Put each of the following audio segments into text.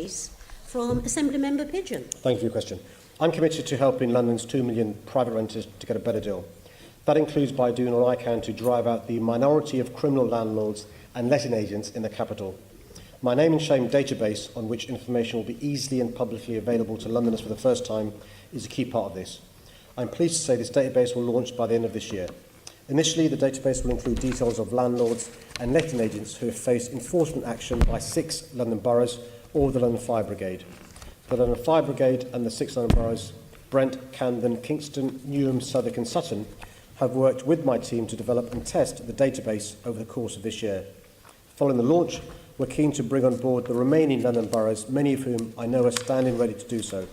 database from Assembly Member Pidgeon. Thank you for your question. I'm committed to helping London's 2 million private renters to get a better deal. That includes by doing all I can to drive out the minority of criminal landlords and letting agents in the capital. My name and shame database, on which information will be easily and publicly available to Londoners for the first time, is a key part of this. I'm pleased to say this database will launch by the end of this year. Initially, the database will include details of landlords and letting agents who have faced enforcement action by 6 London boroughs or the London Fire Brigade. The London Fire Brigade and the 6 London boroughs, Brent, Camden, Kingston, Newham, Southwark and Sutton, have worked with my team to develop and test the database over the course of this year. Following the launch, we're keen to bring on board the remaining London boroughs, many of whom I know are standing ready to do so.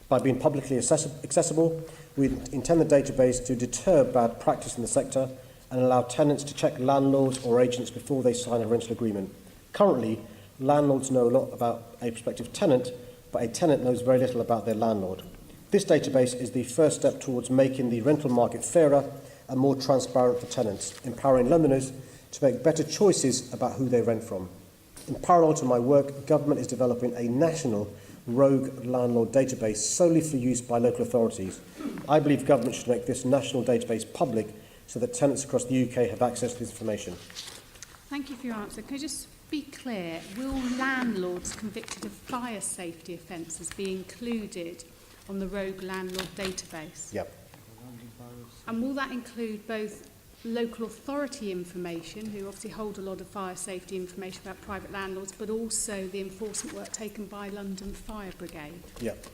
By being publicly accessible, we intend the database to deter bad practice in the sector and allow tenants to check landlords or agents before they sign a rental agreement. Currently, landlords know a lot about a prospective tenant, but a tenant knows very little about their landlord. This database is the first step towards making the rental market fairer and more transparent for tenants, empowering Londoners to make better choices about who they rent from. In parallel to my work, government is developing a national rogue landlord database solely for use by local authorities. I believe government should make this national database public so that tenants across the UK have access to this information. Thank you for your answer. Can I just be clear, will landlords convicted of fire safety offences be included on the rogue landlord database? Yep. And will that include both local authority information, who obviously hold a lot of fire safety information about private landlords, but also the enforcement work taken by London Fire Brigade? Yep.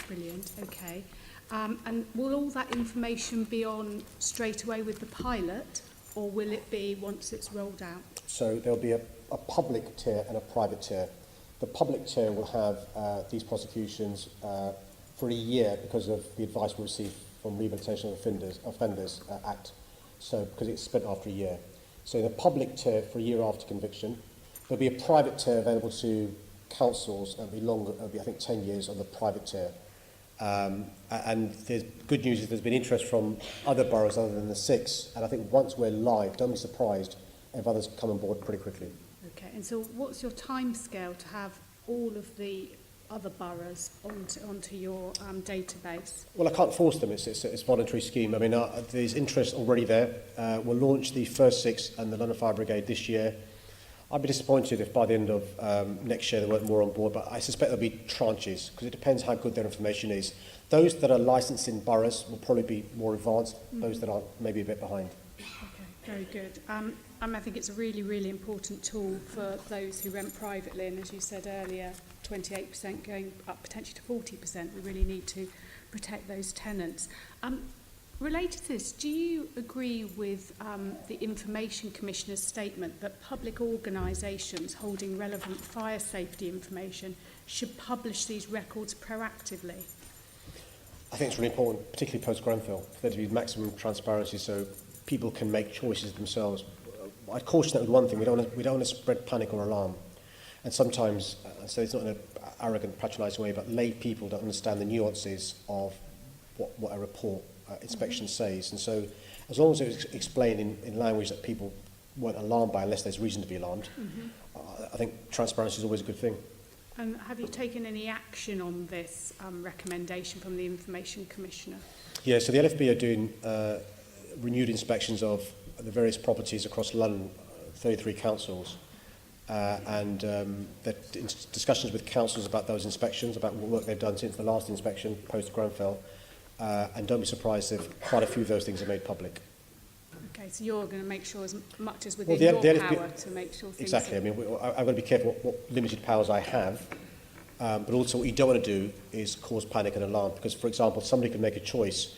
Brilliant, okay. And will all that information be on straight away with the pilot, or will it be once it's rolled out? So there'll be a public tier and a private tier. The public tier will have these prosecutions for a year because of the advice we received from Rehabilitation of Offenders Act. So because it's spent after a year. So the public tier for a year after conviction. There'll be a private tier available to councils, and it'll be longer, it'll be I think 10 years on the private tier. And there's good news is there's been interest from other boroughs other than the 6, and I think once we're live, don't be surprised if others come on board pretty quickly. Okay, and so what's your timescale to have all of the other boroughs onto your database? Well, I can't force them. It's a voluntary scheme. I mean, there's interest already there. We'll launch the first 6 and the London Fire Brigade this year. I'd be disappointed if by the end of next year there weren't more on board, but I suspect there'll be tranches because it depends how good their information is. Those that are licensed in boroughs will probably be more advanced. Those that aren't, maybe a bit behind. Okay, very good. I think it's a really, really important tool for those who rent privately, and as you said earlier, 28% going up potentially to 40%. We really need to protect those tenants. Related to this, do you agree with the Information Commissioner's statement that public organisations holding relevant fire safety information should publish these records proactively? I think it's really important, particularly post-Grenfell, for there to be maximum transparency so people can make choices themselves. I'd caution that with one thing: we don't want to spread panic or alarm. And sometimes, so it's not in an arrogant, patronising way, but lay people don't understand the nuances of what a report inspection says. And so as long as it's explained in language that people weren't alarmed by unless there's reason to be alarmed, I think transparency is always a good thing. And have you taken any action on this recommendation from the Information Commissioner? Yeah, so the LFB are doing renewed inspections of the various properties across London, 33 councils. And the discussions with councils about those inspections, about what work they've done since the last inspection post-Grenfell, and don't be surprised if quite a few of those things are made public. Okay, so you're going to make sure as much as within your power to make sure things exactly. I mean, I've got to be careful what limited powers I have, but also what you don't want to do is cause panic and alarm, because, for example, somebody could make a choice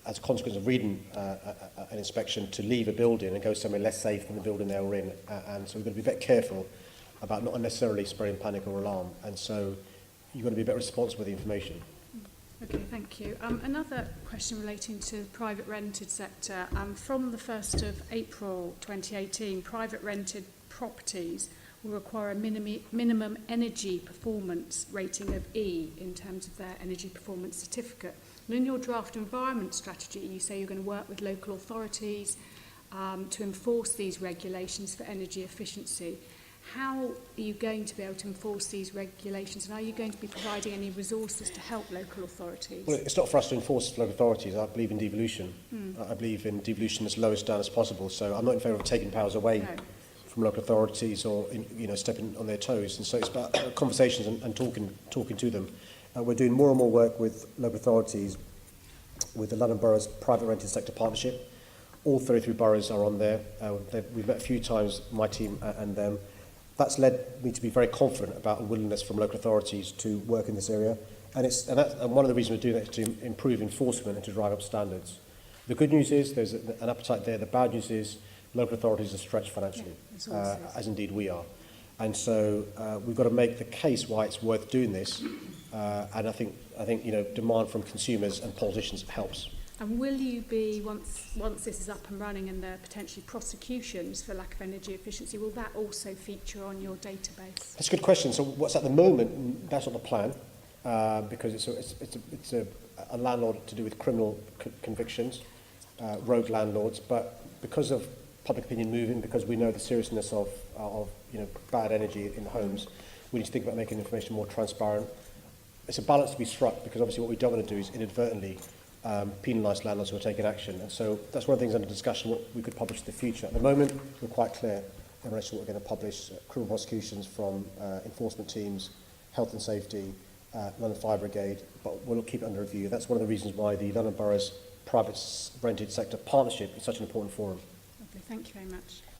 as a consequence of reading an inspection to leave a building and go somewhere less safe than the building they were in. And so we've got to be very careful about not unnecessarily spreading panic or alarm. And so you've got to be a bit responsible with the information. Okay, thank you. Another question relating to the private rented sector. From the 1st of April 2018, private rented properties will require a minimum energy performance rating of E in terms of their energy performance certificate. And in your draft environment strategy, you say you're going to work with local authorities to enforce these regulations for energy efficiency. how are you going to be able to enforce these regulations, and are you going to be providing any resources to help local authorities? Well, it's not for us to enforce local authorities. I believe in devolution. I believe in devolution as lowest down as possible. So I'm not in favour of taking powers away from local authorities or stepping on their toes. And so it's about conversations and talking to them. We're doing more and more work with local authorities, with the London Borough's private rented sector partnership. All 33 boroughs are on there. We've met a few times, my team and them. That's led me to be very confident about a willingness from local authorities to work in this area. And one of the reasons we're doing that is to improve enforcement and to drive up standards. The good news is there's an appetite there. The bad news is local authorities are stretched financially, as indeed we are. And so we've got to make the case why it's worth doing this. And I think demand from consumers and politicians helps. And will you be, once this is up and running and there are potentially prosecutions for lack of energy efficiency, will that also feature on your database? That's a good question. So what's at the moment, that's not the plan, because it's a landlord to do with criminal convictions, rogue landlords. But because of public opinion moving, because we know the seriousness of bad energy in homes, we need to think about making information more transparent. It's a balance to be struck, because obviously what we don't want to do is inadvertently penalise landlords who are taking action. And so that's one of the things under discussion, what we could publish in the future. At the moment, we're quite clear in relation to what we're going to publish: criminal prosecutions from enforcement teams, health and safety, London Fire Brigade, but we'll keep it under review. That's one of the reasons why the London Borough's private rented sector partnership is such an important forum. Lovely, thank you very much.